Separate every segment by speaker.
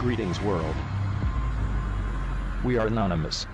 Speaker 1: Greetings world. We are anonymous.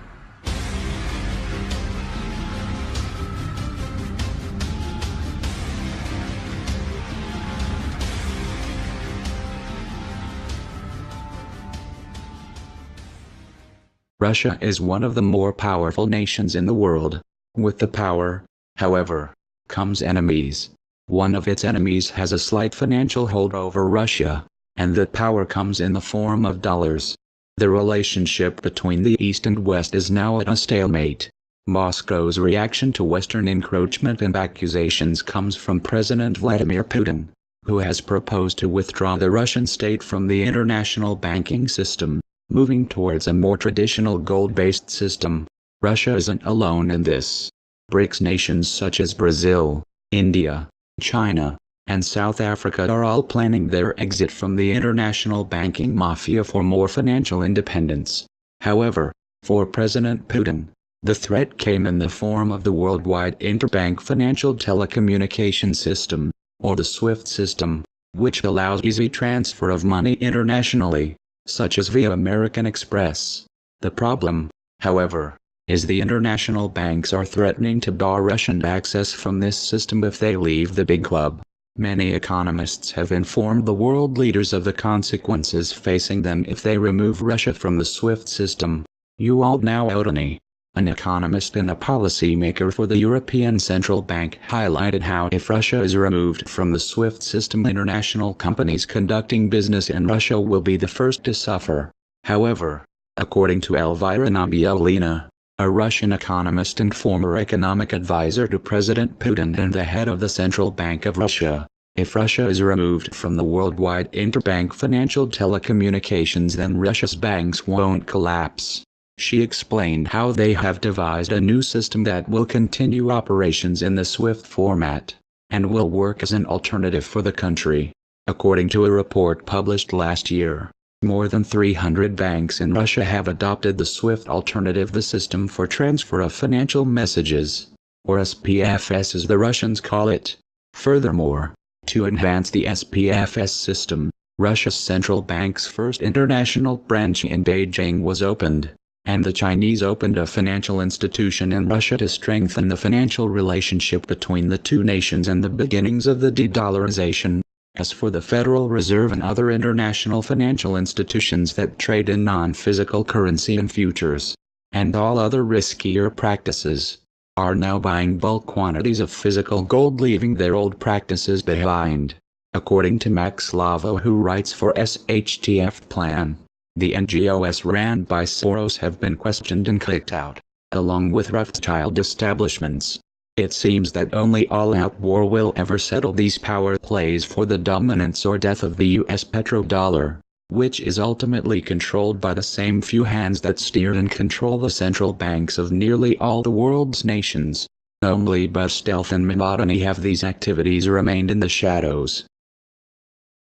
Speaker 2: Russia is one of the more powerful nations in the world. With the power, however, comes enemies. One of its enemies has a slight financial hold over Russia, and that power comes in the form of dollars. The relationship between the East and West is now at a stalemate. Moscow's reaction to Western encroachment and accusations comes from President Vladimir Putin, who has proposed to withdraw the Russian state from the international banking system, moving towards a more traditional gold-based system. Russia isn't alone in this. BRICS nations such as Brazil, India, China, and South Africa are all planning their exit from the international banking mafia for more financial independence. However, for President Putin, the threat came in the form of the worldwide interbank financial telecommunication system, or the SWIFT system, which allows easy transfer of money internationally, such as via American Express. The problem, however, is the international banks are threatening to bar Russian access from this system if they leave the big club. Many economists have informed the world leaders of the consequences facing them if they remove Russia from the SWIFT system. Yuval Noah Otani, an economist and a policymaker for the European Central Bank, highlighted how if Russia is removed from the SWIFT system, international companies conducting business in Russia will be the first to suffer. However, according to Elvira Nabiullina, a Russian economist and former economic advisor to President Putin and the head of the Central Bank of Russia, if Russia is removed from the worldwide interbank financial telecommunications, then Russia's banks won't collapse. She explained how they have devised a new system that will continue operations in the SWIFT format, and will work as an alternative for the country. According to a report published last year, more than 300 banks in Russia have adopted the SWIFT alternative, the system for transfer of financial messages, or SPFS as the Russians call it. Furthermore, to enhance the SPFS system, Russia's central bank's first international branch in Beijing was opened, and the Chinese opened a financial institution in Russia to strengthen the financial relationship between the two nations and the beginnings of the de-dollarization. As for the Federal Reserve and other international financial institutions that trade in non-physical currency and futures, and all other riskier practices, are now buying bulk quantities of physical gold, leaving their old practices behind. According to Max Lavo, who writes for SHTF Plan, the NGOs ran by Soros have been questioned and kicked out, along with Rothschild establishments. It seems that only all-out war will ever settle these power plays for the dominance or death of the US petrodollar, which is ultimately controlled by the same few hands that steer and control the central banks of nearly all the world's nations. Only by stealth and monotony have these activities remained in the shadows.